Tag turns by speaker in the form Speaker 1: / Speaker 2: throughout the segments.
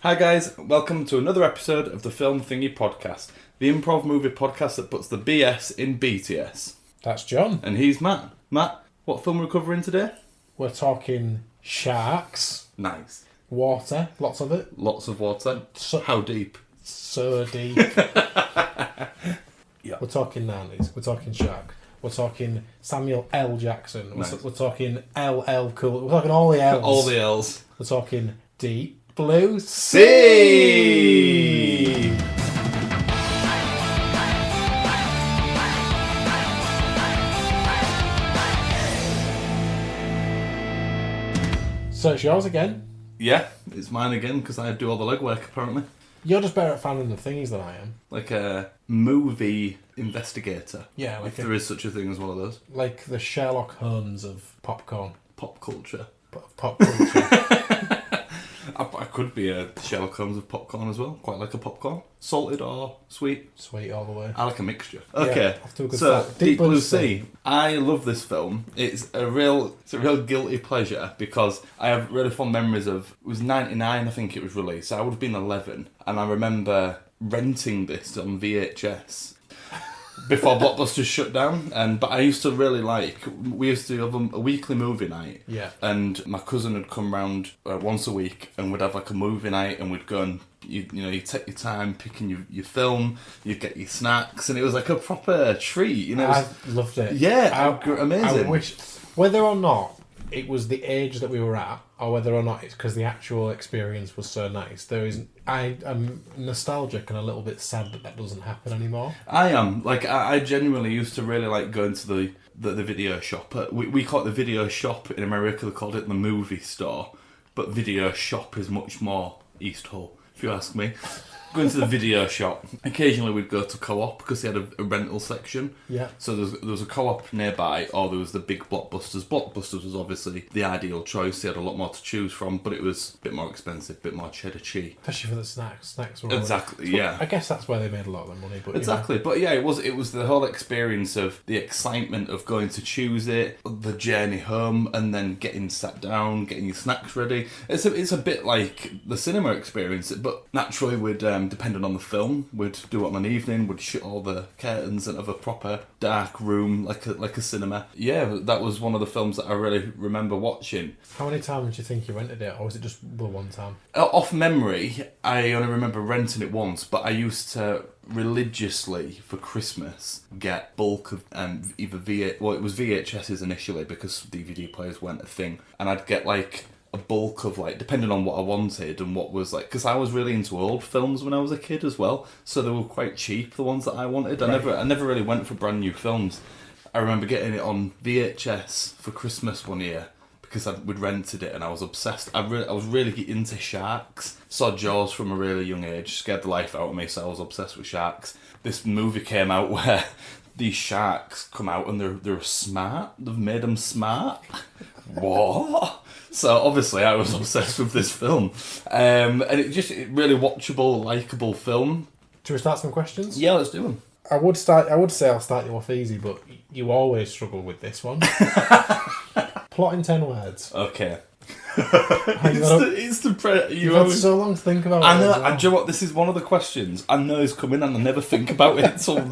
Speaker 1: Hi guys, welcome to another episode of the Film Thingy Podcast, the improv movie podcast that puts the BS in BTS.
Speaker 2: That's John.
Speaker 1: And he's Matt. Matt, what film are we covering today?
Speaker 2: We're talking sharks.
Speaker 1: Nice.
Speaker 2: Water, lots of it.
Speaker 1: Lots of water. How deep?
Speaker 2: So deep.
Speaker 1: Yeah.
Speaker 2: We're talking nannies. We're talking shark. We're talking Samuel L. Jackson.
Speaker 1: Nice.
Speaker 2: We're talking LL Cool. We're talking all the L's.
Speaker 1: All the L's.
Speaker 2: We're talking Deep Blue
Speaker 1: Sea!
Speaker 2: So it's yours again.
Speaker 1: Yeah, it's mine again because I do all the legwork apparently.
Speaker 2: You're just better at finding the thingies than I am.
Speaker 1: Like a movie investigator.
Speaker 2: Yeah,
Speaker 1: if there is such a thing as one of those.
Speaker 2: Like the Sherlock Holmes of popcorn.
Speaker 1: Pop culture.
Speaker 2: Pop culture.
Speaker 1: I could be a Sherlock Holmes of popcorn as well. Quite like a popcorn. Salted or sweet.
Speaker 2: Sweet all the way.
Speaker 1: I like a mixture. Okay,
Speaker 2: Yeah, off to a good
Speaker 1: so
Speaker 2: start.
Speaker 1: Deep Blue Sea. I love this film. It's a real guilty pleasure because I have really fond memories of. It was 99, I think it was released. So I would have been 11, and I remember renting this on VHS. Before Blockbusters shut down, but I used to really like. We used to have a weekly movie night,
Speaker 2: Yeah.
Speaker 1: And my cousin would come round once a week, and we'd have like a movie night, and we'd go and you take your time picking your film, you get your snacks, and it was like a proper treat. You know,
Speaker 2: I loved it.
Speaker 1: Yeah, amazing.
Speaker 2: I wish, whether or not it was the age that we were at, or whether or not it's because the actual experience was so nice. I'm nostalgic and a little bit sad that doesn't happen anymore.
Speaker 1: I am. Like, I genuinely used to really like going to the video shop. We call it the video shop. In America, they called it the movie store. But video shop is much more East Hull, if you ask me. Going to the video shop. Occasionally we'd go to Co-op because they had a rental section.
Speaker 2: Yeah.
Speaker 1: So there was a Co-op nearby, or there was the big Blockbusters. Blockbusters was obviously the ideal choice. They had a lot more to choose from, but it was a bit more expensive, a bit more cheddar cheese.
Speaker 2: Especially for the snacks. Snacks were
Speaker 1: Exactly, yeah.
Speaker 2: I guess that's where they made a lot of their money. But
Speaker 1: Exactly, but yeah, it was the whole experience of the excitement of going to choose it, the journey home, and then getting sat down, getting your snacks ready. It's a bit like the cinema experience, but naturally depending on the film, we'd do it on an evening, we'd shut all the curtains and have a proper dark room like a cinema. Yeah, that was one of the films that I really remember watching.
Speaker 2: How many times do you think you rented it, or was it just the one time?
Speaker 1: Off memory, I only remember renting it once, but I used to religiously for Christmas get bulk of it was VHSs initially because DVD players weren't a thing, and I'd get like a bulk of, like, depending on what I wanted and what was like, because I was really into old films when I was a kid as well, so they were quite cheap, the ones that I wanted. Right. I never really went for brand new films. I remember getting it on VHS for Christmas one year because we'd rented it and I was obsessed. I was really into sharks. Saw Jaws from a really young age, scared the life out of me, so I was obsessed with sharks. This movie came out where these sharks come out and they're smart. They've made them smart. What? So obviously I was obsessed with this film, and it really watchable, likeable film.
Speaker 2: Should we start some questions?
Speaker 1: Yeah, let's do them.
Speaker 2: I would say I'll start you off easy, but you always struggle with this one. Plot in 10 words.
Speaker 1: Okay.
Speaker 2: You've had so long to think about it.
Speaker 1: I know.
Speaker 2: Well.
Speaker 1: And do you know what? This is one of the questions I know is coming, and I never think about it until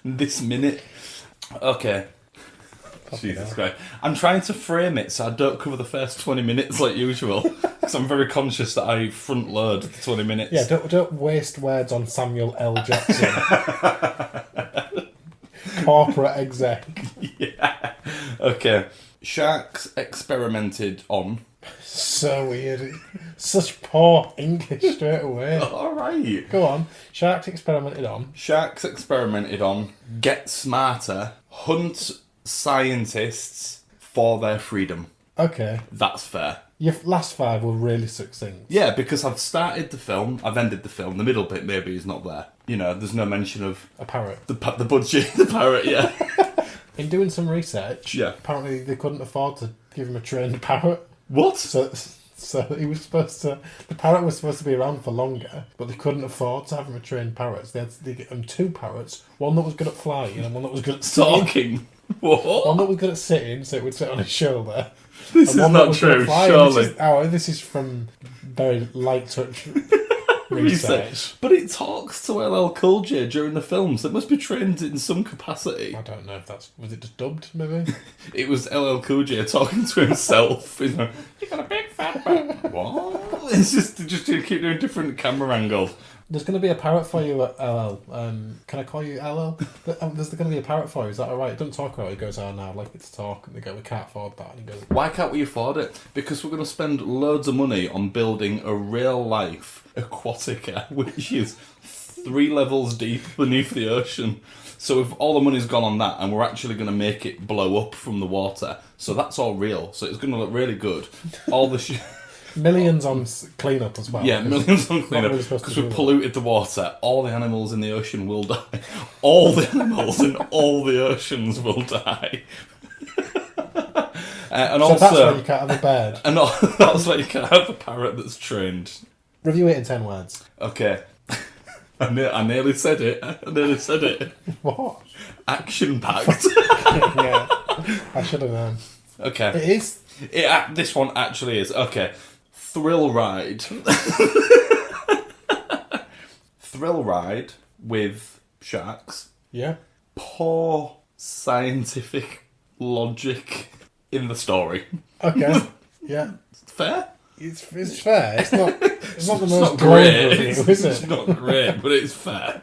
Speaker 1: this minute. Okay. Jesus Christ. I'm trying to frame it so I don't cover the first 20 minutes like usual, because I'm very conscious that I front load the 20 minutes.
Speaker 2: Yeah, don't waste words on Samuel L. Jackson. Corporate exec.
Speaker 1: Yeah. Okay. Sharks experimented on.
Speaker 2: So weird. Such poor English straight away.
Speaker 1: Alright.
Speaker 2: Go on. Sharks experimented on.
Speaker 1: Get smarter. Hunt scientists for their freedom.
Speaker 2: Okay.
Speaker 1: That's fair.
Speaker 2: Your last 5 were really succinct.
Speaker 1: Yeah, because I've started the film, I've ended the film, the middle bit maybe is not there. You know, there's no mention of...
Speaker 2: A parrot.
Speaker 1: The budget, the parrot, yeah.
Speaker 2: In doing some research,
Speaker 1: yeah,
Speaker 2: apparently they couldn't afford to give him a trained parrot.
Speaker 1: What?
Speaker 2: So he was supposed to... The parrot was supposed to be around for longer, but they couldn't afford to have him a trained parrot. So they had to get him 2 parrots, one that was good at flying and one that was good at sitting.
Speaker 1: Talking? What?
Speaker 2: One that was good at sitting, so it would sit on his shoulder.
Speaker 1: This is not true, surely.
Speaker 2: This is from very light touch research.
Speaker 1: But it talks to LL Cool J during the film, so it must be trained in some capacity.
Speaker 2: I don't know if was it just dubbed, maybe?
Speaker 1: It was LL Cool J talking to himself. You know, you got a big fat butt. What? It's just to keep doing different camera angles.
Speaker 2: There's going to be a parrot for you at LL. Can I call you LL? There's going to be a parrot for you, is that alright? It doesn't talk about it. He goes, oh no, I'd like it to talk. And they go, we can't afford that. And he goes,
Speaker 1: why can't we afford it? Because we're going to spend loads of money on building a real-life aquatica, which is 3 levels deep beneath the ocean. So if all the money's gone on that, and we're actually going to make it blow up from the water, so that's all real. So it's going to look really good. All the
Speaker 2: millions on clean-up as well.
Speaker 1: Yeah, millions on clean-up. Because we polluted the water. All the animals in the ocean will die. All the animals in all the oceans will die. And
Speaker 2: so
Speaker 1: also,
Speaker 2: that's why you can't have a bird.
Speaker 1: And that's why you can't have a parrot that's trained.
Speaker 2: Review it in 10 words.
Speaker 1: Okay. I nearly said it.
Speaker 2: What?
Speaker 1: Action-packed.
Speaker 2: Yeah, I should have known.
Speaker 1: Okay.
Speaker 2: It is.
Speaker 1: This one actually is. Okay. Thrill ride. Thrill ride with sharks.
Speaker 2: Yeah.
Speaker 1: Poor scientific logic in the story.
Speaker 2: Okay. Yeah.
Speaker 1: Fair?
Speaker 2: It's fair. It's not the most
Speaker 1: not great.
Speaker 2: review, is it?
Speaker 1: It's not great, but it's fair.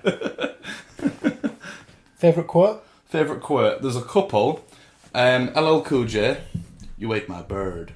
Speaker 2: Favourite quote?
Speaker 1: Favourite quote? There's a couple. LL Cool J, you ate my bird.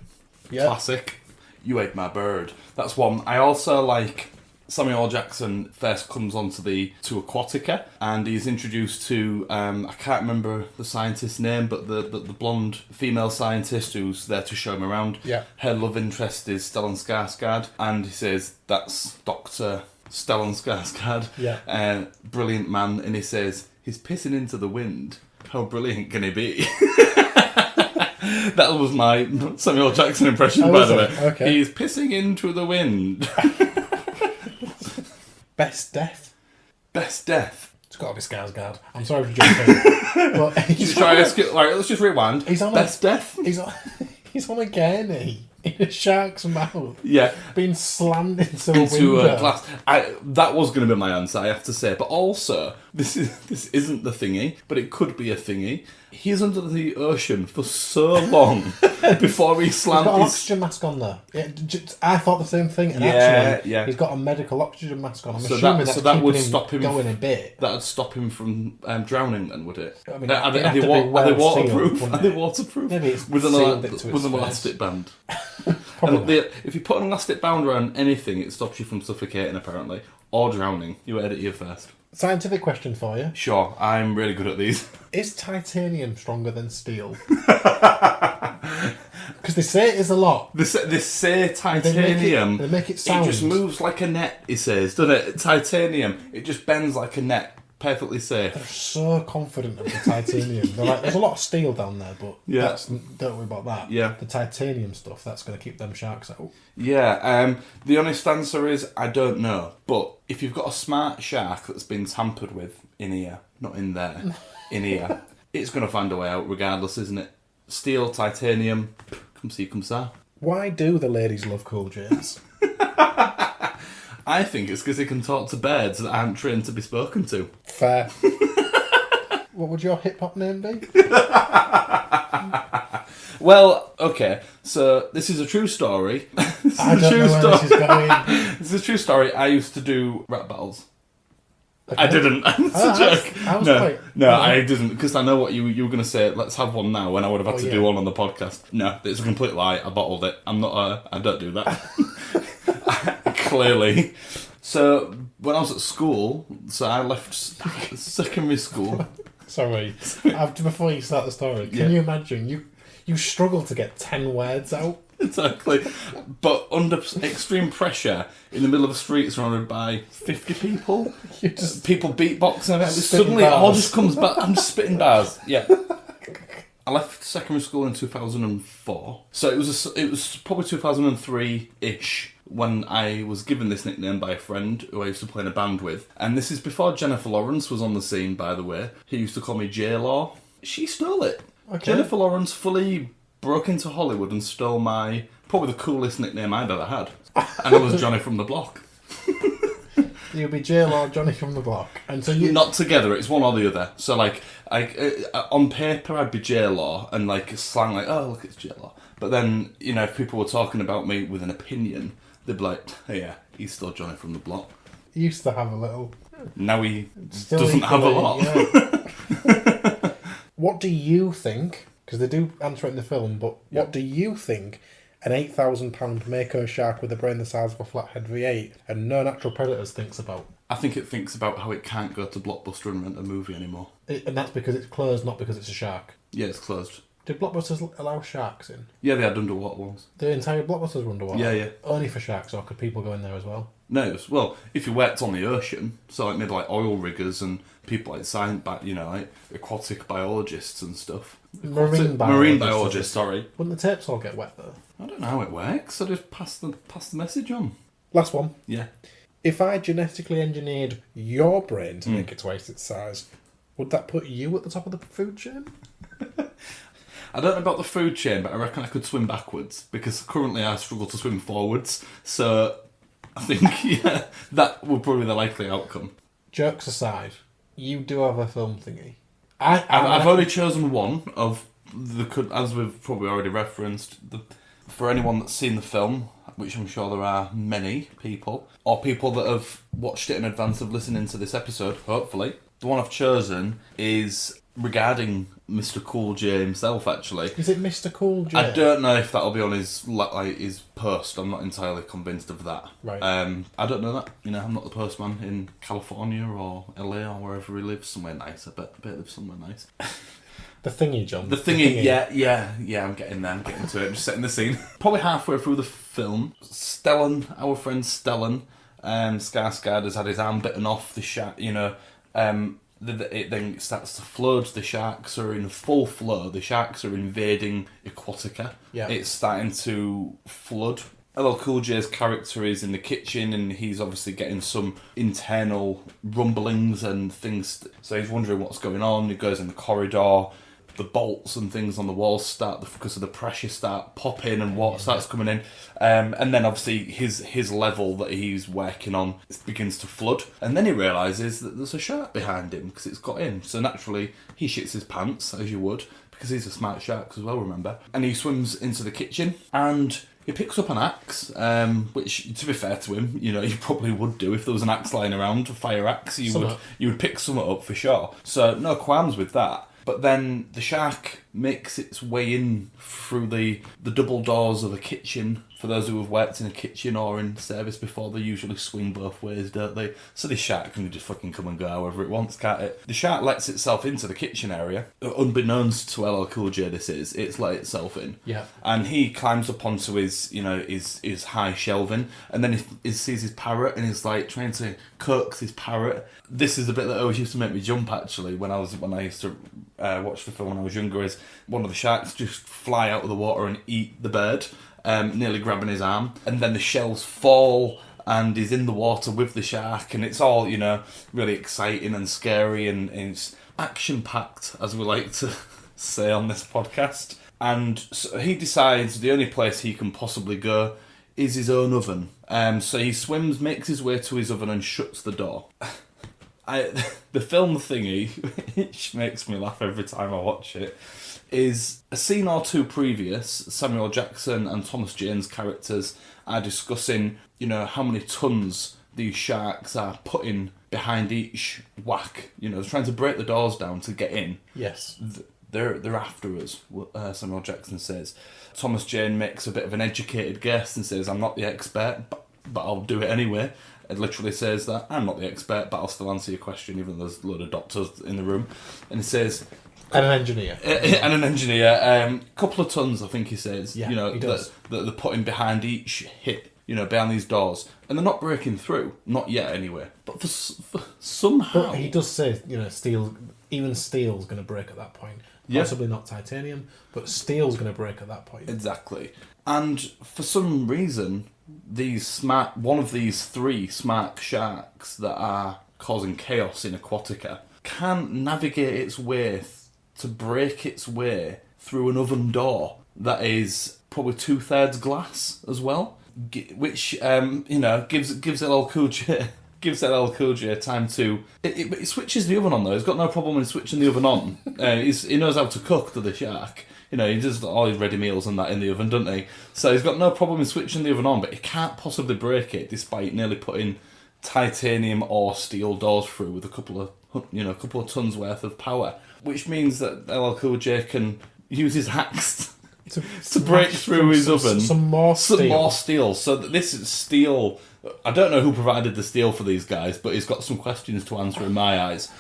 Speaker 2: Yeah.
Speaker 1: Classic. You ate my bird. That's one. I also like Samuel L. Jackson first comes onto to Aquatica, and he's introduced to I can't remember the scientist's name, but the blonde female scientist who's there to show him around.
Speaker 2: Yeah.
Speaker 1: Her love interest is Stellan Skarsgård, and he says that's Dr. Stellan Skarsgård.
Speaker 2: Yeah.
Speaker 1: Brilliant man, and he says he's pissing into the wind. How brilliant can he be? That was my Samuel L. Jackson impression, by the way.
Speaker 2: Okay.
Speaker 1: He's pissing into the wind.
Speaker 2: Best death?
Speaker 1: Best death.
Speaker 2: It's got to be Skarsgård. I'm sorry for jumping. But
Speaker 1: Let's just rewind.
Speaker 2: He's on
Speaker 1: Best death?
Speaker 2: He's on a gurney in a shark's mouth.
Speaker 1: Yeah.
Speaker 2: Being slammed into a window.
Speaker 1: A glass. That was going to be my answer, I have to say. But also, this isn't the thingy, but it could be a thingy. He's under the ocean for so long before he slammed.
Speaker 2: He's got an oxygen mask on there. Yeah, I thought the same thing. And actually, he's got a medical oxygen mask on. I'm assuming that would stop him going a bit.
Speaker 1: That would stop him from drowning, then, would it?
Speaker 2: I mean,
Speaker 1: are they waterproof? Are they waterproof?
Speaker 2: Maybe it's
Speaker 1: with an elastic band. And if you put an elastic band around anything, it stops you from suffocating, apparently, or drowning. You heard it here first.
Speaker 2: Scientific question for you.
Speaker 1: Sure, I'm really good at these.
Speaker 2: Is titanium stronger than steel? Because they say it is a lot.
Speaker 1: They say titanium.
Speaker 2: They make it sound.
Speaker 1: It just moves like a net, he says, doesn't it? Titanium, it just bends like a net. Perfectly safe.
Speaker 2: They're so confident of the titanium. They're like, there's a lot of steel down there, but don't worry about that.
Speaker 1: Yeah.
Speaker 2: The titanium stuff, that's going to keep them sharks out.
Speaker 1: Yeah. The honest answer is I don't know. But if you've got a smart shark that's been tampered with in here, not in there, in here, it's going to find a way out regardless, isn't it? Steel, titanium, come see, come sa.
Speaker 2: Why do the ladies love Cool J's?
Speaker 1: I think it's because he can talk to birds that aren't trained to be spoken to.
Speaker 2: Fair. What would your hip-hop name be?
Speaker 1: Well, okay, so this is a true story.
Speaker 2: I don't know where this is going.
Speaker 1: This is a true story. I used to do rap battles. Okay. I didn't. I didn't, because I know what you were going to say. Let's have one now, when I would have had to do one on the podcast. No, it's a complete lie. I bottled it. I don't do that. Clearly. So when I was at school, so I left secondary school.
Speaker 2: Sorry, before you start the story, can you imagine you struggle to get 10 words out?
Speaker 1: Exactly. But under extreme pressure, in the middle of the street surrounded by 50 people, people beatboxing, and suddenly it all just comes back. I'm just spitting bars. Yeah. I left secondary school in 2004. So it was probably 2003-ish when I was given this nickname by a friend who I used to play in a band with. And this is before Jennifer Lawrence was on the scene, by the way. He used to call me J-Law. She stole it. Okay. Jennifer Lawrence fully broke into Hollywood and stole probably the coolest nickname I'd ever had. And I was Johnny from the Block.
Speaker 2: You'll be J-Lo, Johnny from the Block. And so you...
Speaker 1: Not together, it's one or the other. So, like, on paper, I'd be J-Law, and, like, slang, like, oh, look, it's J-Law. But then, you know, if people were talking about me with an opinion, they'd be like, oh, yeah, he's still Johnny from the Block.
Speaker 2: He used to have a little...
Speaker 1: Now he
Speaker 2: Still
Speaker 1: doesn't have a lot.
Speaker 2: Yeah. What do you think, because they do answer it in the film, but what do you think an £8,000 mako shark with a brain the size of a flathead V8 and no natural predators thinks about?
Speaker 1: I think it thinks about how it can't go to Blockbuster and rent a movie anymore.
Speaker 2: And that's because it's closed, not because it's a shark.
Speaker 1: Yeah, it's closed.
Speaker 2: Did Blockbusters allow sharks in?
Speaker 1: Yeah, they had underwater ones.
Speaker 2: The entire Blockbusters were underwater?
Speaker 1: Yeah.
Speaker 2: Only for sharks, or could people go in there as well?
Speaker 1: No, well, if you worked on the ocean, so like maybe like oil riggers and people like like aquatic biologists and stuff.
Speaker 2: Marine
Speaker 1: biologists, sorry.
Speaker 2: Wouldn't the tapes all get wet though?
Speaker 1: I don't know how it works. I just pass the message on.
Speaker 2: Last one.
Speaker 1: Yeah.
Speaker 2: If I genetically engineered your brain to make it twice its size, would that put you at the top of the food chain?
Speaker 1: I don't know about the food chain, but I reckon I could swim backwards because currently I struggle to swim forwards. So I think, that would probably be the likely outcome.
Speaker 2: Jokes aside, you do have a film thingy.
Speaker 1: I've only chosen one of as we've probably already referenced, for anyone that's seen the film, which I'm sure there are many people, or people that have watched it in advance of listening to this episode, hopefully. The one I've chosen is regarding Mr. Cool J himself, actually.
Speaker 2: Is it Mr. Cool J?
Speaker 1: I don't know if that'll be on his post. I'm not entirely convinced of that.
Speaker 2: Right.
Speaker 1: I don't know that. You know, I'm not the postman in California or LA or wherever he lives. Somewhere nice. I bet he lives somewhere nice.
Speaker 2: The thingy, John.
Speaker 1: The thingy. Yeah. I'm getting there. I'm getting to it. I'm just setting the scene. Probably halfway through the film, our friend Stellan, Skarsgård has had his arm bitten off the shark. You know, it then starts to flood. The sharks are in full flow. The sharks are invading Aquatica.
Speaker 2: Yeah.
Speaker 1: It's starting to flood. LL Cool J's character is in the kitchen and he's obviously getting some internal rumblings and things. So he's wondering what's going on. He goes in the corridor. The bolts and things on the walls start, because of the pressure, start popping and water starts coming in. And then obviously his level that he's working on begins to flood. And then he realises that there's a shark behind him because it's got in. So naturally he shits his pants, as you would, because he's a smart shark as well, remember. And he swims into the kitchen and he picks up an axe, which, to be fair to him, you know, you probably would do if there was an axe lying around, a fire axe. You would pick some up for sure. So no qualms with that. But then the shark makes its way in through the double doors of a kitchen. For those who have worked in a kitchen or in service before, they usually swing both ways, don't they? So this shark can just fucking come and go however it wants, can't it? The shark lets itself into the kitchen area. Unbeknownst to LL Cool J, it's let itself in.
Speaker 2: Yeah.
Speaker 1: And he climbs up onto his high shelving, and then he sees his parrot, and he's like trying to coax his parrot. This is the bit that always used to make me jump, actually, when I used to watch the film when I was younger, is one of the sharks just fly out of the water and eat the bird, nearly grabbing his arm, and then the shells fall and he's in the water with the shark, and it's all, you know, really exciting and scary, and it's action-packed, as we like to say on this podcast. And so he decides the only place he can possibly go is his own oven. So he swims, makes his way to his oven and shuts the door. The film thingy, which makes me laugh every time I watch it, is a scene or two previous. Samuel Jackson and Thomas Jane's characters are discussing, you know, how many tons these sharks are putting behind each whack. You know, they're trying to break the doors down to get in.
Speaker 2: Yes.
Speaker 1: They're after us, Samuel Jackson says. Thomas Jane makes a bit of an educated guess and says, I'm not the expert, but I'll do it anyway. It literally says that, I'm not the expert, but I'll still answer your question, even though there's a load of doctors in the room. And he says...
Speaker 2: And an engineer.
Speaker 1: Couple of tons, I think he says.
Speaker 2: Yeah,
Speaker 1: you know,
Speaker 2: he does.
Speaker 1: That they're putting behind each hit, you know, behind these doors. And they're not breaking through. Not yet, anyway. But for somehow...
Speaker 2: But he does say, you know, even steel's going to break at that point. Possibly not titanium, but steel's going to break at that point.
Speaker 1: Exactly. And for some reason, one of these three smart sharks that are causing chaos in Aquatica can't navigate its way to break its way through an oven door that is probably 2/3 glass as well, which you know, gives LL Cool J gives LL Cool J time to... It switches the oven on, though. He's got no problem in switching the oven on. He knows how to cook to the shark. You know, he does all his ready meals and that in the oven, doesn't he? So he's got no problem in switching the oven on, but he can't possibly break it, despite nearly putting titanium or steel doors through with a couple of tons worth of power. Which means that LL Cool J can use his axe to break through his oven.
Speaker 2: Some more steel.
Speaker 1: So this is steel. I don't know who provided the steel for these guys, but he's got some questions to answer in my eyes.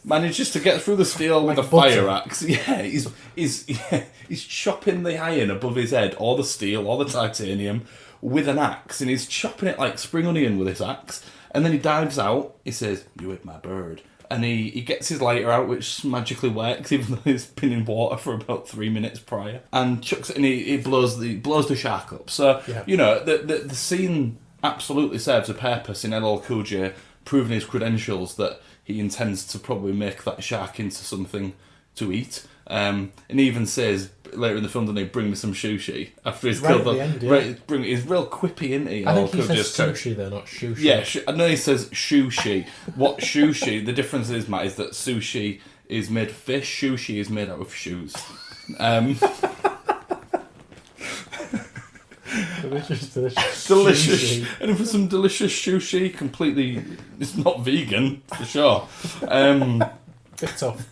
Speaker 1: Manages to get through the steel with a fire axe. Yeah, he's chopping the iron above his head, or the steel, or the titanium, with an axe, and he's chopping it like spring onion with his axe. And then he dives out. He says, "You ate my bird." And he gets his lighter out, which magically works, even though he's been in water for about 3 minutes prior, and chucks it, and he blows the shark up. So you know the scene absolutely serves a purpose in LL Cool J, proving his credentials that he intends to probably make that shark into something to eat. And he even says later in the film, doesn't he, "Bring me some sushi," after he's killed he's real quippy, isn't he?
Speaker 2: I think he says sushi though, not sushi.
Speaker 1: Yeah, I know he says sushi. What sushi? The difference is, Matt, is that sushi is made of fish, sushi is made out of shoes.
Speaker 2: Delicious
Speaker 1: Delicious.
Speaker 2: sushi.
Speaker 1: And for some delicious sushi, completely, it's not vegan, for sure.
Speaker 2: Bit tough.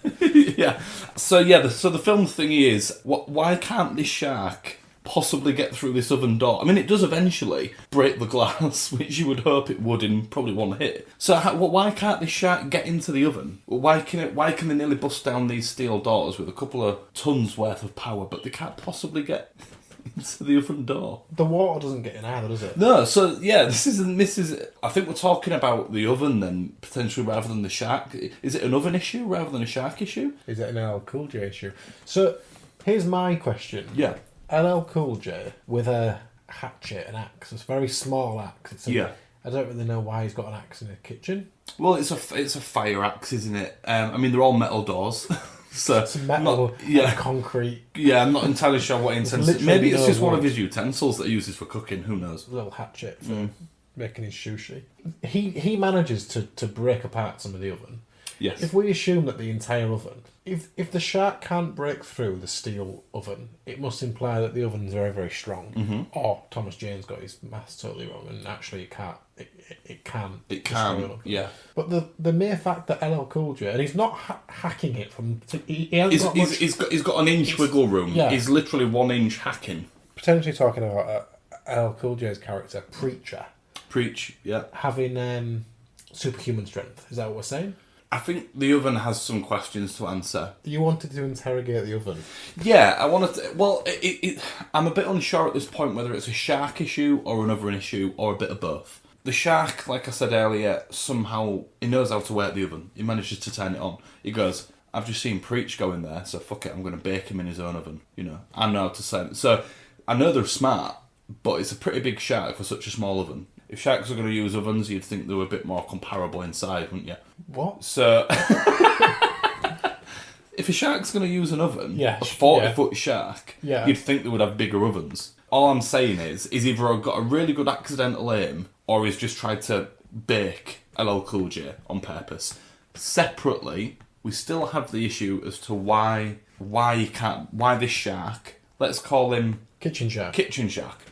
Speaker 1: Yeah. So the film thingy is, why can't this shark possibly get through this oven door? I mean, it does eventually break the glass, which you would hope it would in probably one hit. So why can't this shark get into the oven? Why can they nearly bust down these steel doors with a couple of tons worth of power, but they can't possibly get into the oven door?
Speaker 2: The water doesn't get in either, does it?
Speaker 1: No, so yeah, this is. I think we're talking about the oven then, potentially, rather than the shark. Is it an oven issue rather than a shark issue?
Speaker 2: Is it an LL Cool J issue? So here's my question.
Speaker 1: Yeah.
Speaker 2: LL Cool J with a hatchet, an axe. It's a very small axe. I don't really know why he's got an axe in the kitchen.
Speaker 1: Well, it's a fire axe, isn't it? I mean, they're all metal doors. So
Speaker 2: it's metal and concrete.
Speaker 1: Yeah, I'm not entirely sure what intensity. Maybe it's just one of his utensils that he uses for cooking. Who knows?
Speaker 2: A little hatchet for making his sushi. He manages to break apart some of the oven.
Speaker 1: Yes.
Speaker 2: If we assume that the entire oven, if the shark can't break through the steel oven, it must imply that the oven's very, very strong. Mm-hmm. Or Thomas Jane's got his maths totally wrong, and actually it can't. It can.
Speaker 1: It can. Yeah.
Speaker 2: But the mere fact that LL Cool J, and he's not hacking it from. He hasn't
Speaker 1: he's got an inch wiggle room. Yeah. He's literally 1 inch hacking.
Speaker 2: Potentially talking about LL Cool J's character,
Speaker 1: Preach. Yeah.
Speaker 2: Having superhuman strength. Is that what we're saying?
Speaker 1: I think the oven has some questions to answer.
Speaker 2: You wanted to interrogate the oven?
Speaker 1: Yeah, I wanted to... Well, I'm a bit unsure at this point whether it's a shark issue or an oven issue or a bit of both. The shark, like I said earlier, somehow he knows how to work the oven. He manages to turn it on. He goes, "I've just seen Preach go in there, so fuck it, I'm going to bake him in his own oven." You know, I know how to say it. So I know they're smart, but it's a pretty big shark for such a small oven. If sharks are going to use ovens, you'd think they were a bit more comparable inside, wouldn't you?
Speaker 2: What?
Speaker 1: So, if a shark's going to use an oven, a 40-foot shark, you'd think they would have bigger ovens. All I'm saying is either I've got a really good accidental aim, or he's just tried to bake LL Cool J on purpose. Separately, we still have the issue as to why this shark, let's call him...
Speaker 2: Kitchen shark.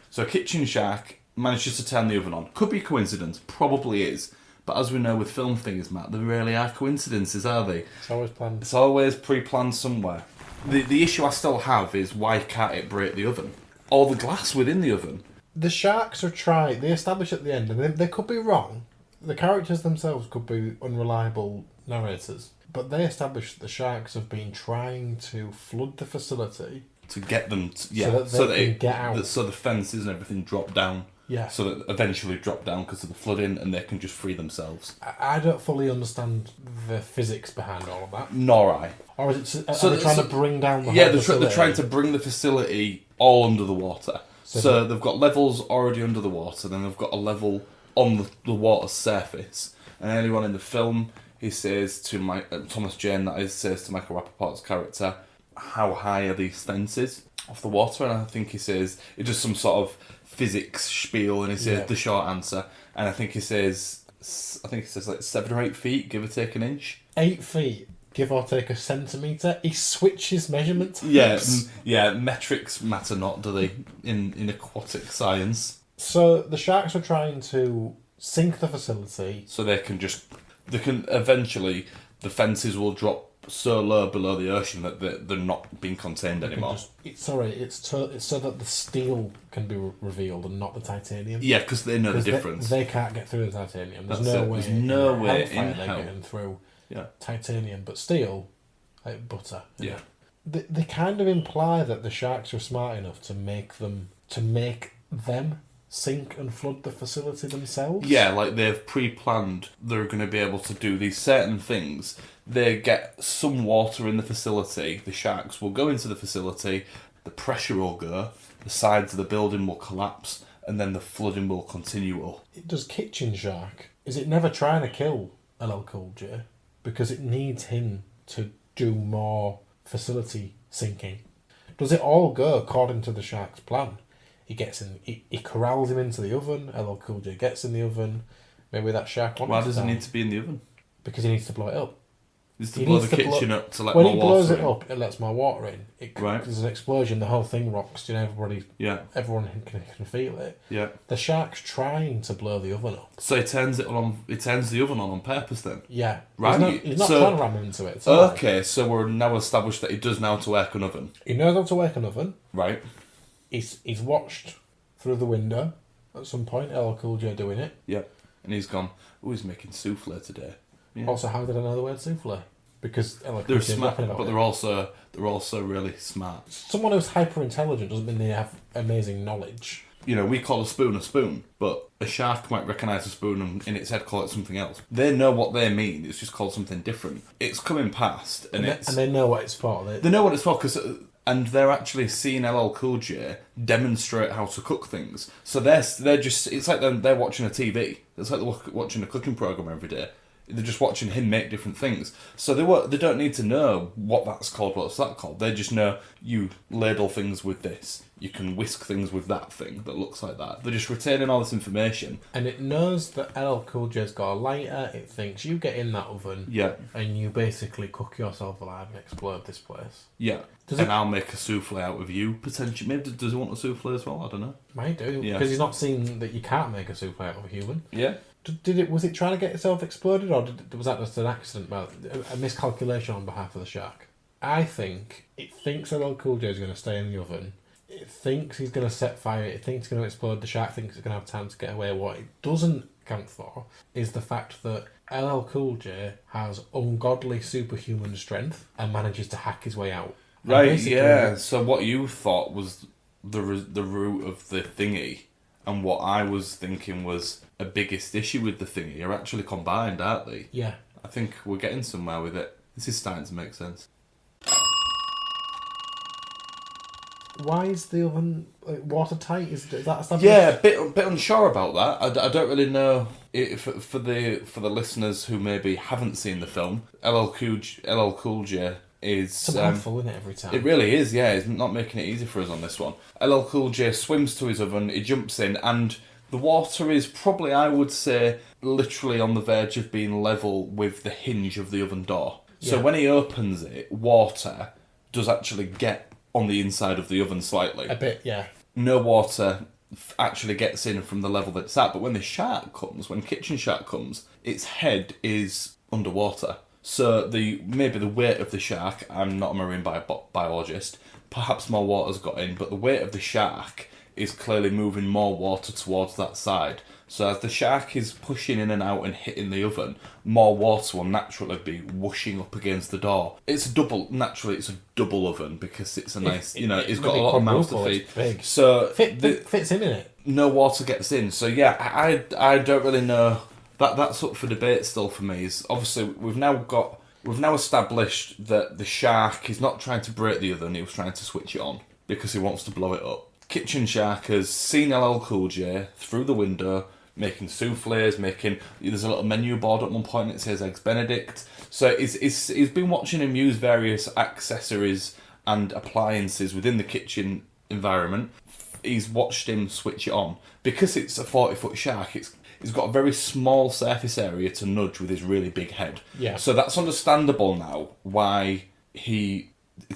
Speaker 1: So Kitchen Shark manages to turn the oven on. Could be coincidence, probably is. But as we know with film things, Matt, there rarely are coincidences, are they?
Speaker 2: It's always planned.
Speaker 1: It's always pre-planned somewhere. The issue I still have is why can't it break the oven? Or the glass within the oven.
Speaker 2: The sharks are trying, they establish at the end, and they could be wrong. The characters themselves could be unreliable narrators. But they establish that the sharks have been trying to flood the facility
Speaker 1: to get them,
Speaker 2: so that they can get out.
Speaker 1: So the fences and everything drop down.
Speaker 2: Yeah.
Speaker 1: So that eventually drop down because of the flooding, and they can just free themselves.
Speaker 2: I don't fully understand the physics behind all of that.
Speaker 1: Nor I.
Speaker 2: Or is it? Are they trying to bring down the whole facility?
Speaker 1: They're trying to bring the facility all under the water. So they've got levels already under the water, then they've got a level on the water's surface. And earlier on in the film, he says to Thomas Jane, that is, says to Michael Rappaport's character, "How high are these fences off the water?" And I think he says, it does some sort of physics spiel, and he says the short answer, and I think he says I think it says like 7 or 8 feet, give or take an inch.
Speaker 2: 8 feet, give or take a centimetre. He switches measurement types.
Speaker 1: Yeah, metrics matter not, do they, in aquatic science?
Speaker 2: So the sharks were trying to sink the facility.
Speaker 1: So they can eventually, the fences will drop so low below the ocean that they're not being contained anymore.
Speaker 2: It's so that the steel can be revealed and not the titanium.
Speaker 1: Yeah, because they know the difference.
Speaker 2: They can't get through the titanium. There's
Speaker 1: There's no way in
Speaker 2: they're
Speaker 1: hell.
Speaker 2: getting through
Speaker 1: Yeah.
Speaker 2: titanium, but steel, like butter.
Speaker 1: Yeah.
Speaker 2: They kind of imply that the sharks were smart enough to make them sink and flood the facility themselves.
Speaker 1: Yeah, like they've pre-planned they're going to be able to do these certain things. They get some water in the facility, the sharks will go into the facility, the pressure will go, the sides of the building will collapse, and then the flooding will continue up.
Speaker 2: Does Kitchen Shark, is it never trying to kill LL Cool J? Because it needs him to do more facility sinking. Does it all go according to the shark's plan? He corrals him into the oven, LL Cool J gets in the oven, maybe that shark wants
Speaker 1: Why does
Speaker 2: to
Speaker 1: it
Speaker 2: die.
Speaker 1: need to be in the oven?
Speaker 2: Because he needs to blow it up.
Speaker 1: Is to blow the kitchen up to let
Speaker 2: when
Speaker 1: more
Speaker 2: he blows
Speaker 1: water
Speaker 2: it
Speaker 1: in?
Speaker 2: up, it lets more water in.
Speaker 1: Right.
Speaker 2: There's an explosion, the whole thing rocks.
Speaker 1: Yeah,
Speaker 2: Everyone can feel it.
Speaker 1: yeah.
Speaker 2: The shark's trying to blow the oven up.
Speaker 1: So he turns it on. He turns the oven on purpose then.
Speaker 2: Yeah,
Speaker 1: Right.
Speaker 2: He's not
Speaker 1: So-
Speaker 2: trying to ram into it. At all.
Speaker 1: Okay, so we're now established that he does know how to work an oven.
Speaker 2: He knows how to work an oven.
Speaker 1: Right.
Speaker 2: He's watched through the window at some point. LL Cool J doing it.
Speaker 1: Yeah. And he's gone. Oh, he's making souffle today. Yeah.
Speaker 2: Also, how did I know the word souffle? Because LL Cool
Speaker 1: They're
Speaker 2: J's
Speaker 1: smart,
Speaker 2: rapping about
Speaker 1: but
Speaker 2: it.
Speaker 1: they're also really smart.
Speaker 2: Someone who's hyper intelligent doesn't mean they have amazing knowledge.
Speaker 1: You know, we call a spoon, but a shark might recognise a spoon and in its head call it something else. They know what they mean. It's just called something different. It's coming past, and
Speaker 2: they know what it's for.
Speaker 1: They know what it's for, and they're actually seeing LL Cool J demonstrate how to cook things. So they're just, it's like they're watching a TV. It's like they're watching a cooking program every day. They're just watching him make different things. So they don't need to know what that's called, what's that called. They just know you ladle things with this. You can whisk things with that thing that looks like that. They're just retaining all this information.
Speaker 2: And it knows that LL Cool J's got a lighter. It thinks you get in that oven.
Speaker 1: Yeah.
Speaker 2: And you basically cook yourself alive and explode this place.
Speaker 1: Yeah. I'll make a souffle out of you, potentially. Maybe does he want a souffle as well? I don't know.
Speaker 2: Might do.
Speaker 1: Yeah.
Speaker 2: Because he's not seen that you can't make a souffle out of a human.
Speaker 1: Yeah.
Speaker 2: Was it trying to get itself exploded, or was that just an accident, a miscalculation on behalf of the shark? I think it thinks LL Cool J is going to stay in the oven. It thinks he's going to set fire. It thinks it's going to explode. The shark thinks it's going to have time to get away. What it doesn't account for is the fact that LL Cool J has ungodly superhuman strength and manages to hack his way out.
Speaker 1: Right, yeah. So what you thought was the root of the thingy, and what I was thinking was a biggest issue with the thingy are actually combined, aren't they?
Speaker 2: Yeah.
Speaker 1: I think we're getting somewhere with it. This is starting to make sense.
Speaker 2: Why is the oven watertight? Is that established?
Speaker 1: Yeah, a bit unsure about that. I don't really know if for the listeners who maybe haven't seen the film. LL Cool J is
Speaker 2: It's a mouthful, isn't it, every time?
Speaker 1: It really is. Yeah, he's not making it easy for us on this one. LL Cool J swims to his oven. He jumps in, and the water is probably, I would say, literally on the verge of being level with the hinge of the oven door. So when he opens it, water does actually get on the inside of the oven slightly.
Speaker 2: A bit, yeah.
Speaker 1: No water actually gets in from the level that it's at, but when when Kitchen Shark comes, its head is underwater. So maybe the weight of the shark, I'm not a marine biologist, perhaps more water's got in, but the weight of the shark is clearly moving more water towards that side. So as the shark is pushing in and out and hitting the oven, more water will naturally be whooshing up against the door. It's a double oven because it's a nice, it's got a lot of mouth to feed.
Speaker 2: It's big.
Speaker 1: So
Speaker 2: fits in it.
Speaker 1: no water gets in. So yeah, I don't really know. That's up for debate still for me. Is obviously we've now established that the shark is not trying to break the oven, he was trying to switch it on because he wants to blow it up. Kitchen Shark has seen LL Cool J through the window making souffles, there's a little menu board at one point that says Eggs Benedict. So he's been watching him use various accessories and appliances within the kitchen environment. He's watched him switch it on. Because it's a 40-foot shark, he's got a very small surface area to nudge with his really big head.
Speaker 2: Yeah.
Speaker 1: So that's understandable now why it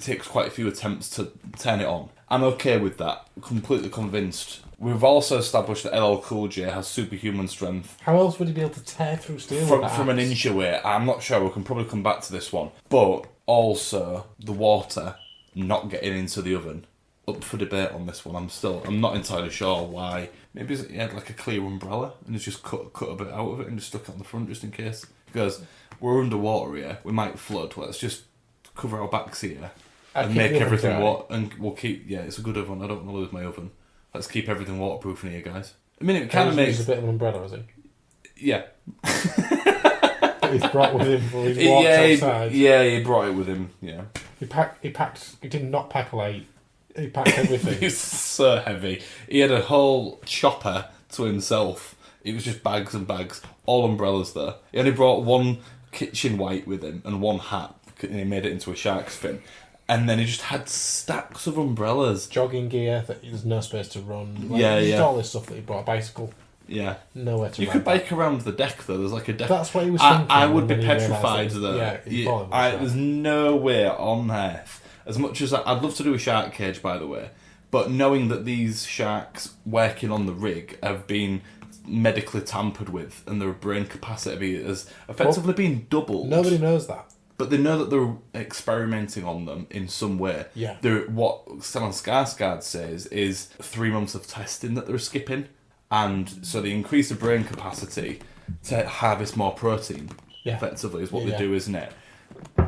Speaker 1: takes quite a few attempts to turn it on. I'm okay with that. Completely convinced. We've also established that LL Cool J has superhuman strength.
Speaker 2: How else would he be able to tear through steel
Speaker 1: From an inch away? I'm not sure. We can probably come back to this one. But also the water not getting into the oven. Up for debate on this one. I'm not entirely sure why. Maybe he had like a clear umbrella and he's just cut a bit out of it and just stuck it on the front just in case. Because we're underwater here. We might flood. Let's just cover our backs here and make everything water. And we'll keep. Yeah, it's a good oven. I don't want to lose my oven. Let's keep everything waterproof in here, guys. I mean, it kind of makes
Speaker 2: a bit of an umbrella, has he?
Speaker 1: Yeah.
Speaker 2: He's brought with him for his walks outside.
Speaker 1: He brought it with him. Yeah.
Speaker 2: He did not pack light. He packed everything.
Speaker 1: He's so heavy. He had a whole chopper to himself. It was just bags and bags, all umbrellas there. He only brought one kitchen white with him and one hat, and he made it into a shark's fin. And then he just had stacks of umbrellas.
Speaker 2: Jogging gear that there's no space to run. All this stuff that he brought. A bicycle.
Speaker 1: Yeah.
Speaker 2: Nowhere to
Speaker 1: You could bike around the deck though. There's like a deck.
Speaker 2: That's what he was thinking.
Speaker 1: I would be petrified though.
Speaker 2: Yeah,
Speaker 1: there's no way on earth. As much as I'd love to do a shark cage, by the way, but knowing that these sharks working on the rig have been medically tampered with and their brain capacity has effectively been doubled.
Speaker 2: Nobody knows that.
Speaker 1: But they know that they're experimenting on them in some way.
Speaker 2: Yeah.
Speaker 1: What Stellan Skarsgård says is 3 months of testing that they're skipping. And so they increase the brain capacity to harvest more protein, effectively, is what they do, isn't it?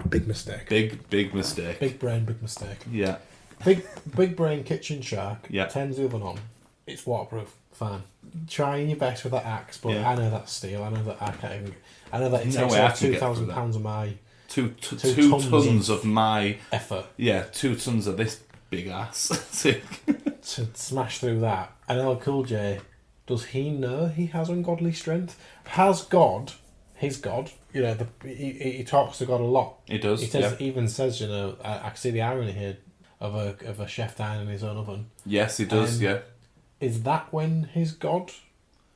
Speaker 2: Big mistake.
Speaker 1: Big mistake.
Speaker 2: Big brain, big mistake.
Speaker 1: Yeah.
Speaker 2: Big brain kitchen shark.
Speaker 1: Yeah.
Speaker 2: Turns the oven on. It's waterproof. Fine. Trying your best with that axe, but I know that's steel. I know that I can't. I know that it takes like £2,000 of my two
Speaker 1: tons of my
Speaker 2: effort.
Speaker 1: Yeah, 2 tons of this big ass
Speaker 2: to smash through that. And LL Cool J, does he know he has ungodly strength? Has God, his God, he talks to God a lot.
Speaker 1: He does.
Speaker 2: He even says, I can see the irony here of a chef dining in his own oven.
Speaker 1: Yes, he does. Yeah.
Speaker 2: Is that when his God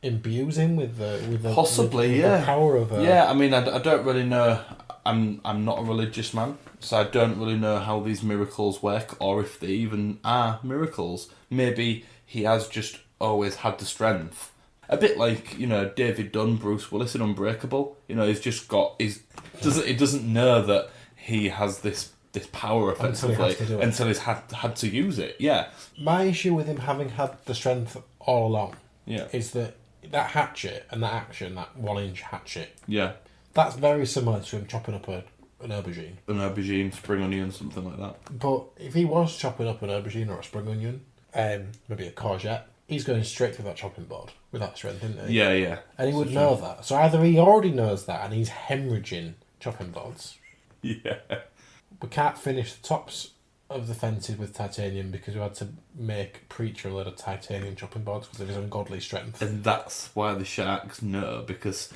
Speaker 2: imbues him with the
Speaker 1: possibly
Speaker 2: the power of
Speaker 1: I mean, I don't really know. I'm not a religious man, so I don't really know how these miracles work or if they even are miracles. Maybe he has just always had the strength. A bit like, David Dunn, Bruce Willis in Unbreakable. He's just got he doesn't know that he has this power effectively until he's had to use it. Yeah.
Speaker 2: My issue with him having had the strength all along is that hatchet and that action, that 1-inch hatchet.
Speaker 1: Yeah.
Speaker 2: That's very similar to him chopping up an aubergine.
Speaker 1: An aubergine, spring onion, something like that.
Speaker 2: But if he was chopping up an aubergine or a spring onion, maybe a courgette, he's going straight through that chopping board with that strength, isn't he?
Speaker 1: Yeah, yeah.
Speaker 2: And he would know that. So either he already knows that and he's hemorrhaging chopping boards.
Speaker 1: Yeah.
Speaker 2: We can't finish the tops of the fences with titanium because we had to make Preacher a load of titanium chopping boards because of his ungodly strength.
Speaker 1: And that's why the sharks know, because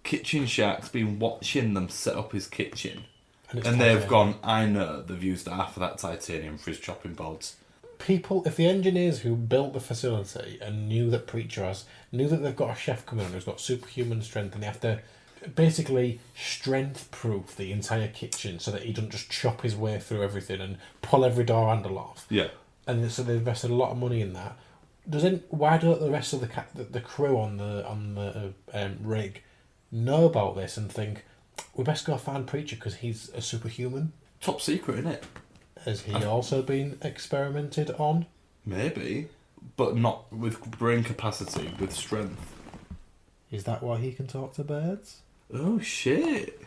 Speaker 1: kitchen sharks been watching them set up his kitchen. And they've gone, I know they've used half of that titanium for his chopping boards.
Speaker 2: People, if the engineers who built the facility and knew that knew that they've got a chef coming on who's got superhuman strength and they have to basically strength-proof the entire kitchen so that he doesn't just chop his way through everything and pull every door handle off.
Speaker 1: Yeah.
Speaker 2: And so they invested a lot of money in that. Why don't the rest of the crew on the rig know about this and think, we best go find Preacher because he's a superhuman?
Speaker 1: Top secret, isn't it?
Speaker 2: Has he also been experimented on?
Speaker 1: Maybe, but not with brain capacity, with strength.
Speaker 2: Is that why he can talk to birds?
Speaker 1: Oh shit!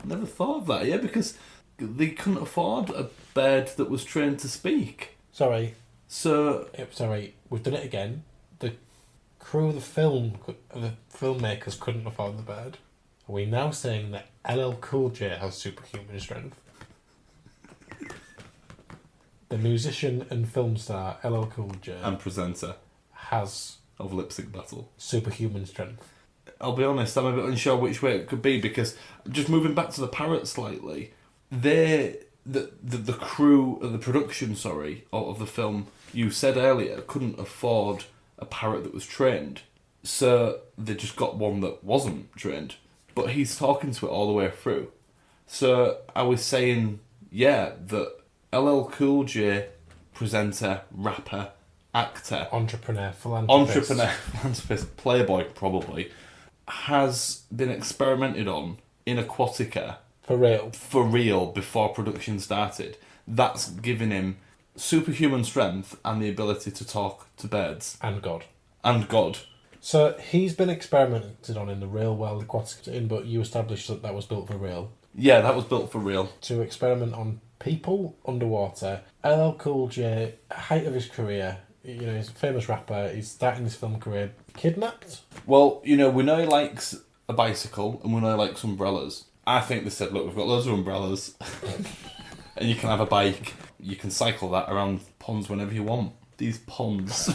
Speaker 1: Never thought of that. Yeah, because they couldn't afford a bird that was trained to speak.
Speaker 2: Sorry, we've done it again. The crew of the filmmakers couldn't afford the bird. Are we now saying that LL Cool J has superhuman strength? The musician and film star LL Cool J
Speaker 1: and presenter
Speaker 2: has
Speaker 1: of Lip Sync Battle
Speaker 2: superhuman strength.
Speaker 1: I'll be honest, I'm a bit unsure which way it could be, because just moving back to the parrot slightly, the crew, the production, of the film, you said earlier, couldn't afford a parrot that was trained. So they just got one that wasn't trained. But he's talking to it all the way through. So I was saying, that LL Cool J, presenter, rapper, actor,
Speaker 2: Entrepreneur, philanthropist,
Speaker 1: playboy probably, has been experimented on in Aquatica
Speaker 2: for real
Speaker 1: before production started. That's given him superhuman strength and the ability to talk to birds.
Speaker 2: And God. So he's been experimented on in the real world, Aquatica, but you established that was built for real.
Speaker 1: Yeah, that was built for real.
Speaker 2: To experiment on people underwater. LL Cool J, height of his career, he's a famous rapper, he's starting his film career, kidnapped?
Speaker 1: Well, we know he likes a bicycle and we know he likes umbrellas. I think they said, look, we've got loads of umbrellas and you can have a bike. You can cycle that around ponds whenever you want. These ponds.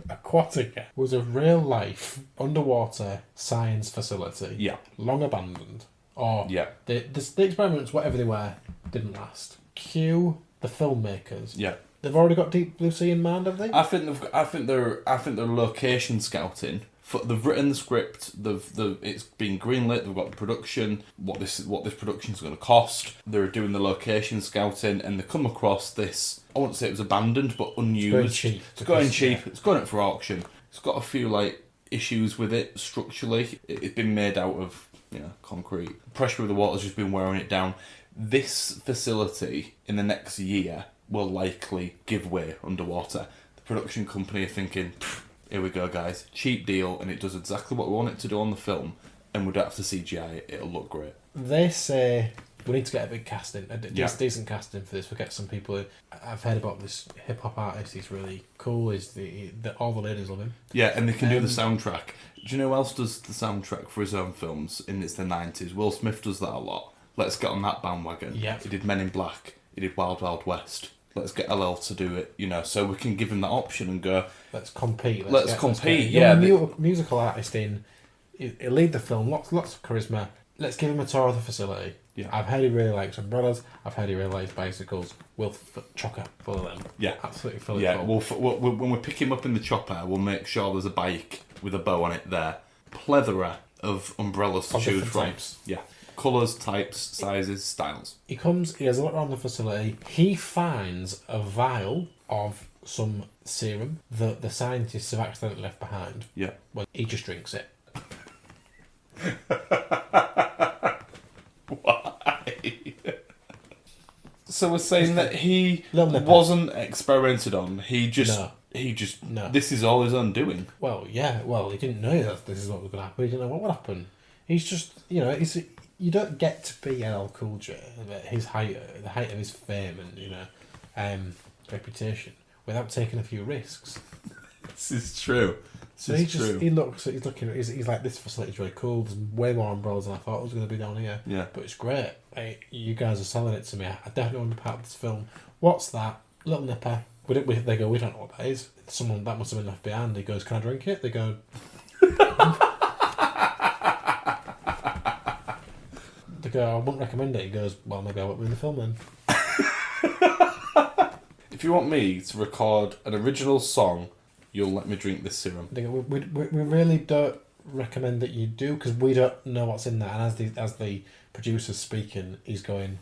Speaker 2: Aquatica was a real life underwater science facility.
Speaker 1: Yeah.
Speaker 2: Long abandoned. Or
Speaker 1: yeah.
Speaker 2: The experiments, whatever they were, didn't last. Cue the filmmakers.
Speaker 1: Yeah.
Speaker 2: They've already got Deep Blue Sea in mind, have they?
Speaker 1: I think they're location scouting. They've written the script. It's been greenlit. They've got the production. What this production is going to cost. They're doing the location scouting, and they come across this. I wouldn't say it was abandoned, but unused.
Speaker 2: It's going cheap.
Speaker 1: It's going up for auction. It's got a few issues with it structurally. It's been made out of concrete. Pressure of the water's just been wearing it down. This facility in the next year will likely give way underwater. The production company are thinking, here we go, guys. Cheap deal, and it does exactly what we want it to do on the film, and we don't have to CGI it. It'll look great.
Speaker 2: They say we need to get a big casting, decent casting for this. We get some people in. I've heard about this hip hop artist. He's really cool. All the ladies love him.
Speaker 1: Yeah, and they can do the soundtrack. Do you know who else does the soundtrack for his own films? And it's the 90s. Will Smith does that a lot. Let's get on that bandwagon.
Speaker 2: Yeah.
Speaker 1: He did Men in Black. He did Wild Wild West. Let's get LL to do it, so we can give him that option and go,
Speaker 2: let's compete.
Speaker 1: Let's compete.
Speaker 2: Musical artist in. He'll lead the film. Lots of charisma. Let's give him a tour of the facility.
Speaker 1: Yeah.
Speaker 2: I've heard he really likes umbrellas. I've heard he really likes bicycles. We'll chocker full of them.
Speaker 1: Yeah.
Speaker 2: Absolutely full
Speaker 1: Yeah,
Speaker 2: of them.
Speaker 1: when we pick him up in the chopper, we'll make sure there's a bike with a bow on it there. Plethora of umbrellas to choose from.
Speaker 2: Types.
Speaker 1: Yeah. Colours, types, sizes, styles.
Speaker 2: He has a look around the facility. He finds a vial of some serum that the scientists have accidentally left behind.
Speaker 1: Yeah.
Speaker 2: Well, he just drinks it.
Speaker 1: Why? So we're saying that he
Speaker 2: wasn't
Speaker 1: experimented on. He just.
Speaker 2: No.
Speaker 1: This is all his own doing.
Speaker 2: Well, yeah. Well, he didn't know that this is what was going to happen. He didn't know what would happen. He's just, you don't get to be LL Cool J at his height, the height of his fame and reputation, without taking a few risks.
Speaker 1: This is true.
Speaker 2: He's looking. He's like, this facility's really cool. There's way more umbrellas than I thought it was going to be down here.
Speaker 1: Yeah,
Speaker 2: but it's great. You guys are selling it to me. I definitely want to be part of this film. What's that? Little nipper. They go, we don't know what that is. Someone that must have been left behind. He goes, can I drink it? They go. They go, I wouldn't recommend it. He goes, well, maybe I won't be in the film then.
Speaker 1: If you want me to record an original song, you'll let me drink this serum.
Speaker 2: They go, we really don't recommend that you do, because we don't know what's in there. And as the producer's speaking, he's going,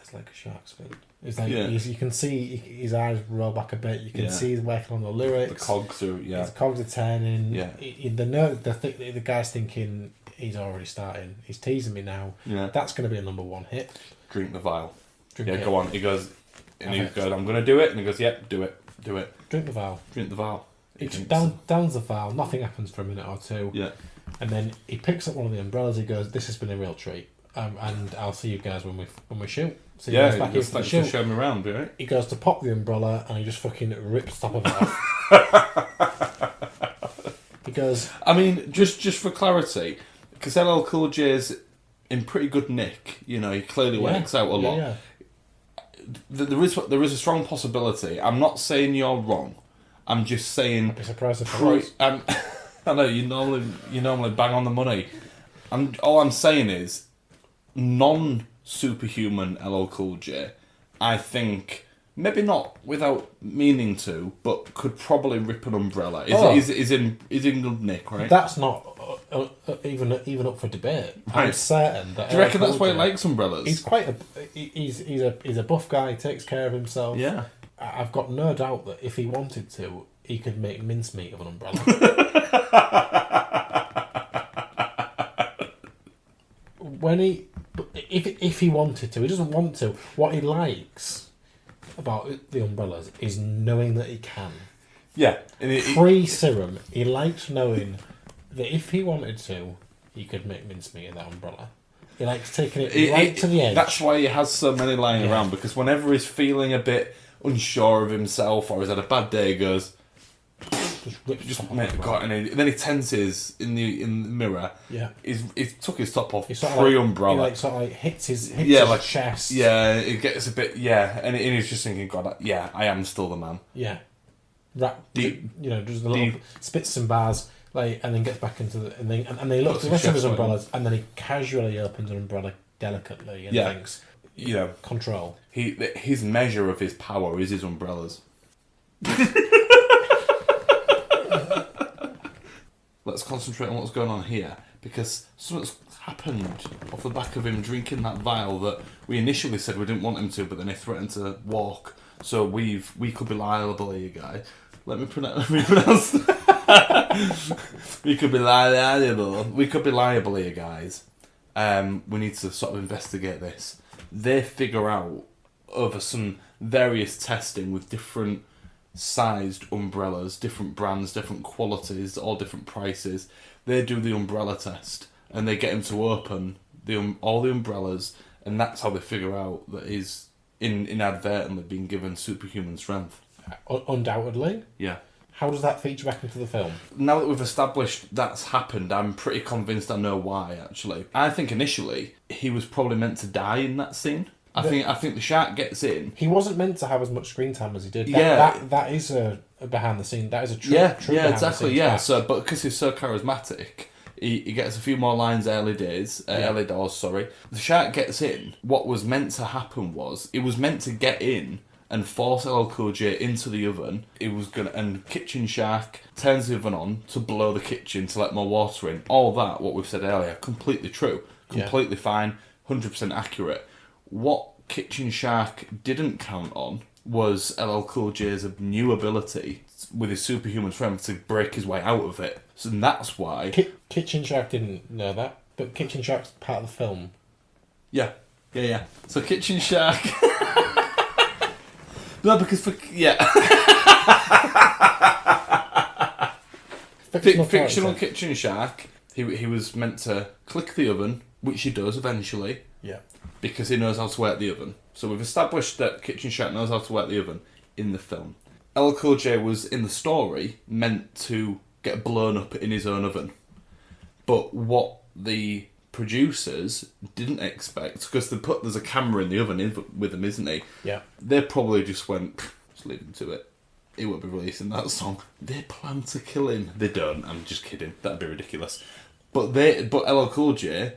Speaker 2: it's like a shark's fin. It's like you can see his eyes roll back a bit. You can see he's working on the lyrics.
Speaker 1: The cogs are
Speaker 2: His cogs are turning.
Speaker 1: Yeah.
Speaker 2: The guy's thinking he's already starting. He's teasing me now.
Speaker 1: Yeah.
Speaker 2: That's going to be a number one hit.
Speaker 1: Drink the vial.
Speaker 2: Drink it.
Speaker 1: Go on. He goes, and he goes, I'm going to do it. And he goes, yep, do it.
Speaker 2: Drink the vial.
Speaker 1: Drink the vial.
Speaker 2: He just downs the vial. Nothing happens for a minute or two.
Speaker 1: Yeah.
Speaker 2: And then he picks up one of the umbrellas. He goes, this has been a real treat. And I'll see you guys when we shoot. See you guys back here for the shoot.
Speaker 1: Show me around, right?
Speaker 2: He goes to pop the umbrella and he just fucking rips the top of it off. He goes...
Speaker 1: I mean, just for clarity, because LL Cool J's in pretty good nick, he clearly works out a lot.
Speaker 2: Yeah.
Speaker 1: There is a strong possibility. I'm not saying you're wrong. I'm just saying...
Speaker 2: I'd be surprised if I was.
Speaker 1: I know, you normally bang on the money. All I'm saying is, non-superhuman LL Cool J, I think, maybe not without meaning to, but could probably rip an umbrella. Is in good nick, right?
Speaker 2: That's not even up for debate.
Speaker 1: Right.
Speaker 2: I'm certain that.
Speaker 1: Do you reckon that's why he likes umbrellas?
Speaker 2: He's quite he's a buff guy. He takes care of himself.
Speaker 1: Yeah.
Speaker 2: I've got no doubt that if he wanted to, he could make mincemeat of an umbrella. If he wanted to, he doesn't want to. What he likes about the umbrellas is knowing that he can.
Speaker 1: Yeah.
Speaker 2: Pre-serum, he likes knowing that if he wanted to, he could make mincemeat of that umbrella. He likes taking it to the edge.
Speaker 1: That's why he has so many lying around, because whenever he's feeling a bit unsure of himself or he's had a bad day, he goes, and then he tenses in the mirror.
Speaker 2: Yeah,
Speaker 1: he's took his top off
Speaker 2: pre-umbrella. He hits his chest.
Speaker 1: Yeah, it gets a bit and he's just thinking, God, I am still the man.
Speaker 2: Yeah, just a little spits some bars, and then gets back into the and then he looks at the rest of his umbrellas, and then he casually opens an umbrella delicately and thinks, control.
Speaker 1: His measure of his power is his umbrellas. Let's concentrate on what's going on here, because something's happened off the back of him drinking that vial that we initially said we didn't want him to, but then he threatened to walk. So we could be liable here, guys. Let me pronounce. We could be liable. We could be liable here, guys. We need to sort of investigate this. They figure out over some various testing with different sized umbrellas, different brands, different qualities, all different prices. They do the umbrella test and they get him to open all the umbrellas, and that's how they figure out that he's inadvertently being given superhuman strength.
Speaker 2: Undoubtedly.
Speaker 1: Yeah.
Speaker 2: How does that feature back into the film?
Speaker 1: Now that we've established that's happened, I'm pretty convinced I know why, actually. I think initially he was probably meant to die in that scene. I think the shark gets in.
Speaker 2: He wasn't meant to have as much screen time as he did. That is a behind the scene. That is a true
Speaker 1: exactly. Yeah. So, but because he's so charismatic, he gets a few more lines early doors. The shark gets in. What was meant to happen was it was meant to get in and force LL Cool J into the oven. And Kitchen Shark turns the oven on to blow the kitchen to let more water in. All that, what we've said earlier, completely true, completely fine, 100% accurate. What Kitchen Shark didn't count on was LL Cool J's new ability with his superhuman strength to break his way out of it. So that's why...
Speaker 2: Kitchen Shark didn't know that, but Kitchen Shark's part of the film.
Speaker 1: Yeah. So Kitchen Shark... No, because Fictional Kitchen Shark, he was meant to click the oven, which he does eventually.
Speaker 2: Yeah.
Speaker 1: Because he knows how to work the oven. So we've established that Kitchen Shark knows how to work the oven in the film. LL Cool J was, in the story, meant to get blown up in his own oven. But what the producers didn't expect, because there's a camera in the oven with him, isn't he?
Speaker 2: Yeah.
Speaker 1: They probably just went, just leave him to it. He won't be releasing that song. They plan to kill him. They don't. I'm just kidding. That'd be ridiculous. But LL Cool J...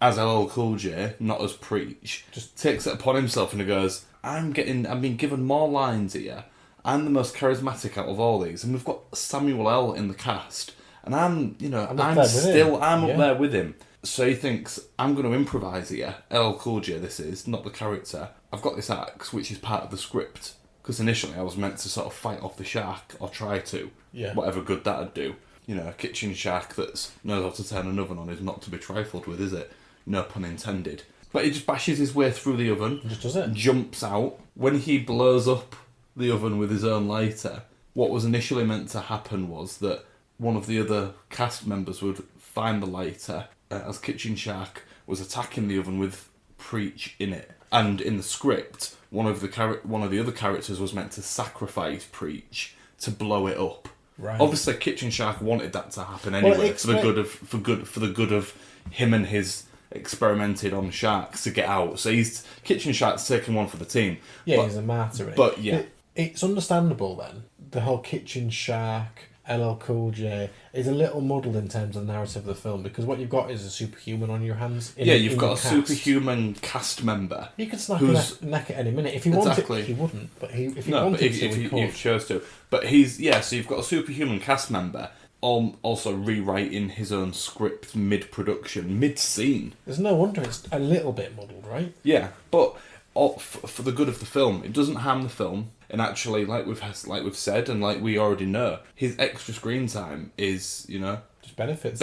Speaker 1: as LL Cool J, not as Preach, just takes it upon himself and he goes, I'm being given more lines here. I'm the most charismatic out of all these. And we've got Samuel L. in the cast. And I'm up there with him. So he thinks, I'm going to improvise here. LL Cool J, this is, not the character. I've got this axe, which is part of the script. Because initially I was meant to sort of fight off the shark, or try to.
Speaker 2: Yeah.
Speaker 1: Whatever good that'd do. A kitchen shark that knows how to turn an oven on is not to be trifled with, is it? No pun intended. But he just bashes his way through the oven.
Speaker 2: Just does it.
Speaker 1: Jumps out. When he blows up the oven with his own lighter, what was initially meant to happen was that one of the other cast members would find the lighter as Kitchen Shark was attacking the oven with Preach in it. And in the script, one of the other characters was meant to sacrifice Preach to blow it up.
Speaker 2: Right.
Speaker 1: Obviously, Kitchen Shark wanted that to happen anyway, for the good of him and his experimented on sharks to get out. So Kitchen Shark's taking one for the team.
Speaker 2: Yeah, he's a martyr.
Speaker 1: But yeah,
Speaker 2: it's understandable then. The whole Kitchen Shark LL Cool J is a little muddled in terms of the narrative of the film, because what you've got is a superhuman on your hands.
Speaker 1: You've got a superhuman cast member.
Speaker 2: He could snap his neck at any minute. If he wanted, he wouldn't. But if he
Speaker 1: chose to. But so you've got a superhuman cast member also rewriting his own script mid-production, mid-scene.
Speaker 2: There's no wonder it's a little bit muddled, right?
Speaker 1: Yeah, but for the good of the film, it doesn't harm the film. And actually, like we've said, and like we already know, his extra screen time is,
Speaker 2: just benefits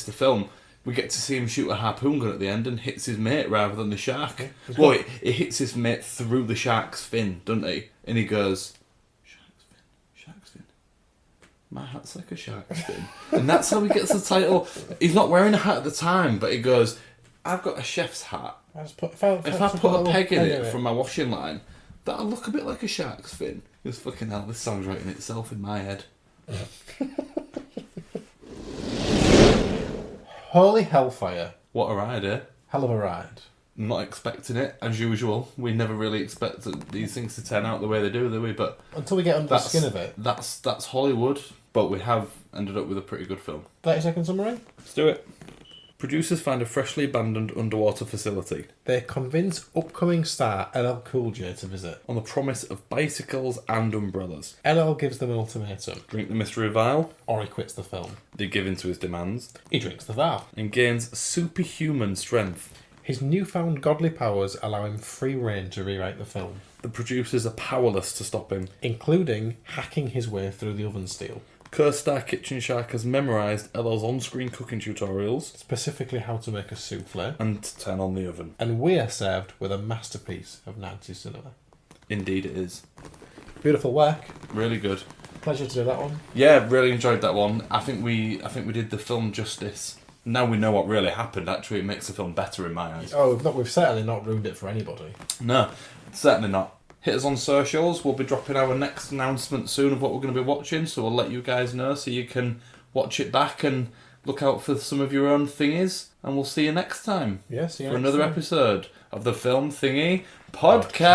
Speaker 1: the film. We get to see him shoot a harpoon gun at the end and hits his mate rather than the shark.
Speaker 2: Yeah,
Speaker 1: it hits his mate through the shark's fin, doesn't he? And he goes, shark's fin. My hat's like a shark's fin. And that's how he gets the title. He's not wearing a hat at the time, but he goes, I've got a chef's hat. If I put a peg in it from my washing line, that'll look a bit like a shark's fin. It's fucking hell, this song's writing itself in my head.
Speaker 2: Holy hellfire.
Speaker 1: What a ride, eh?
Speaker 2: Hell of a ride.
Speaker 1: Not expecting it, as usual. We never really expect these things to turn out the way they do we? But
Speaker 2: until we get under the skin of it.
Speaker 1: That's Hollywood, but we have ended up with a pretty good film.
Speaker 2: 30-second summary?
Speaker 1: Let's do it. Producers find a freshly abandoned underwater facility.
Speaker 2: They convince upcoming star LL Cool J to visit.
Speaker 1: On the promise of bicycles and umbrellas.
Speaker 2: LL gives them an ultimatum.
Speaker 1: Drink the mystery vial.
Speaker 2: Or he quits the film.
Speaker 1: They give in to his demands.
Speaker 2: He drinks the vial.
Speaker 1: And gains superhuman strength.
Speaker 2: His newfound godly powers allow him free rein to rewrite the film.
Speaker 1: The producers are powerless to stop him.
Speaker 2: Including hacking his way through the oven steel.
Speaker 1: Co-star Kitchen Shark has memorised LL's on-screen cooking tutorials.
Speaker 2: Specifically how to make a souffle.
Speaker 1: And to turn on the oven.
Speaker 2: And we are served with a masterpiece of 90s cinema.
Speaker 1: Indeed it is.
Speaker 2: Beautiful work.
Speaker 1: Really good.
Speaker 2: Pleasure to do that one.
Speaker 1: Yeah, really enjoyed that one. I think we did the film justice. Now we know what really happened. Actually, it makes the film better in my eyes.
Speaker 2: Oh, we've certainly not ruined it for anybody.
Speaker 1: No, certainly not. Hit us on socials. We'll be dropping our next announcement soon of what we're going to be watching, so we'll let you guys know so you can watch it back and look out for some of your own thingies. And we'll see you next time.
Speaker 2: Yeah, see you
Speaker 1: for
Speaker 2: next
Speaker 1: another
Speaker 2: time.
Speaker 1: episode of the Film Thingy Podcast.